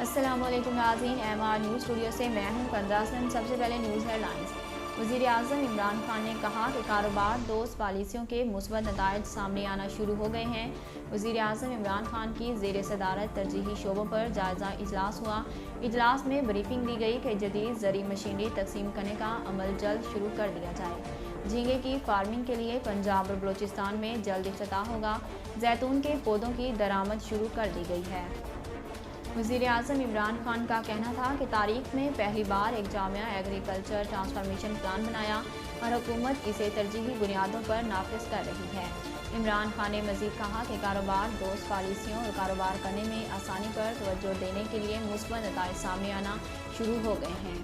अस्सलाम वालेकुम नाज़रीन, MR न्यूज़ स्टूडियो से मैं हूं कंज़ा असलम। सबसे पहले न्यूज़ हेडलाइंस। वज़ीर आज़म इमरान खान ने कहा कि कारोबार दोस्त पॉलिसियों के मुस्बत नताइज सामने आना शुरू हो गए हैं। वज़ीर आज़म इमरान खान की ज़ेर सदारत तरजीही शोबों पर जायज़ा इजलास हुआ। इजलास में ब्रीफिंग दी गई कि जदीद ज़री मशीनरी तकसीम करने का अमल जल्द शुरू कर दिया जाए। झींगे की फार्मिंग के लिए पंजाब और बलूचिस्तान में जल्द इफ्तिताह होगा। जैतून के पौधों की दरामद शुरू कर दी गई है। वज़ीर आज़म इमरान खान का कहना था कि तारीख में पहली बार एक जामिया एग्रीकल्चर ट्रांसफॉर्मेशन प्लान बनाया और हुकूमत इसे तरजीही बुनियादों पर नाफिज कर रही है। इमरान खान ने मज़ीद कहा कि कारोबार दोस्त पॉलिसियों और कारोबार करने में आसानी पर तवज्जो देने के लिए मुस्बत नताइज सामने आना शुरू हो गए हैं।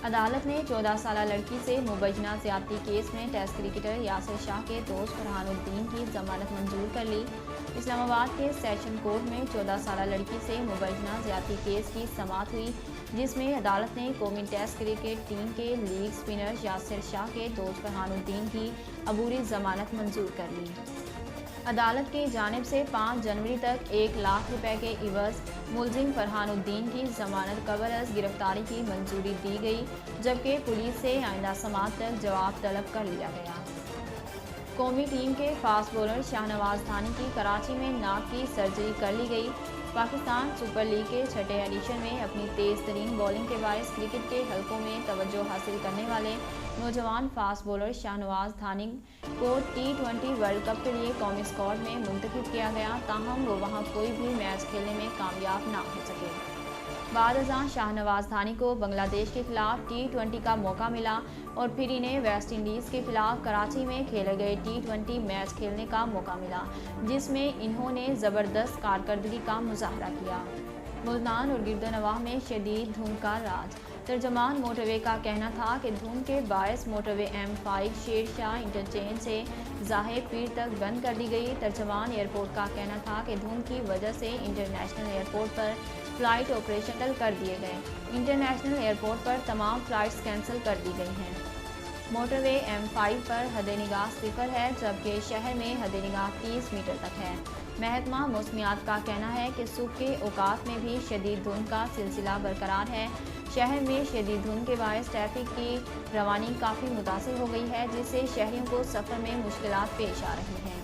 अदालत ने 14 साला लड़की से मुबैना ज़्यादती केस में टेस्ट क्रिकेटर यासिर शाह के दोस्त फरहानुद्दीन की जमानत मंजूर कर ली। इस्लामाबाद के सेशन कोर्ट में 14 साला लड़की से मुबैना ज़्यादती केस की समाअत हुई, जिसमें अदालत ने कौमी टेस्ट क्रिकेट टीम के लीग स्पिनर यासिर शाह के दोस्त फरहानुद्दीन की अबूरी जमानत मंजूर कर ली। अदालत की जानिब से 5 जनवरी तक 1 लाख रुपए के इवज़ मुलजिम फरहानुद्दीन की जमानत कबर अज़ गिरफ्तारी की मंजूरी दी गई, जबकि पुलिस से आइंदा समाअत तक जवाब तलब कर लिया गया। कौमी टीम के फास्ट बॉलर शाहनवाज थानी की कराची में नाक की सर्जरी कर ली गई। पाकिस्तान सुपर लीग के छठे एडिशन में अपनी तेज़ तरीन बॉलिंग के बायस क्रिकेट के हलकों में तवज्जो हासिल करने वाले नौजवान फास्ट बॉलर शाहनवाज थानी को T20 वर्ल्ड कप के लिए कौमी स्क्वाड में मुंतखब किया गया, ताहम वो वहां कोई भी मैच खेलने में कामयाब ना हो सके। बाद अज़ां शाहनवाज थानी को बांग्लादेश के खिलाफ T20 का मौका मिला और फिर इन्हें वेस्ट इंडीज़ के खिलाफ कराची में खेले गए T20 मैच खेलने का मौका मिला, जिसमें इन्होंने ज़बरदस्त कारकर्दगी का मुजाहरा किया। मुल्तान और गिरदोनवाह में शदीद धुंध का राज। तर्जमान मोटरवे का कहना था कि धुंध के बायस motorway M5 Sher Shah interchange से ज़ाहिर पीर तक बंद कर दी गई। तर्जमान एयरपोर्ट का कहना था कि धुंध की वजह से इंटरनेशनल एयरपोर्ट पर फ़्लाइट ऑपरेशनल कर दिए गए। इंटरनेशनल एयरपोर्ट पर तमाम फ़्लाइट्स कैंसिल कर दी गई हैं। मोटरवे M5 पर हद निगाह 0 है, जबकि शहर में हद निगाह 30 मीटर तक है। महकमा मौसमियात का कहना है कि सुबह के औकात में भी शदीद धुंध का सिलसिला बरकरार है। शहर में शदीद धुंध के बायस ट्रैफिक की रवानी काफ़ी मुतासिर हो गई है, जिससे शहरियों को सफ़र में मुश्किलात पेश आ रही हैं।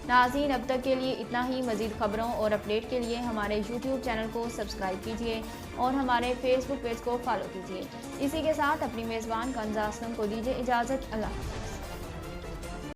नाज़रीन, अब तक के लिए इतना ही। मज़ीद खबरों और अपडेट के लिए हमारे YouTube चैनल को सब्सक्राइब कीजिए और हमारे Facebook पेज को फॉलो कीजिए। इसी के साथ अपनी मेज़बान कंज़ा असलम को दीजिए इजाज़त। अल्लाह।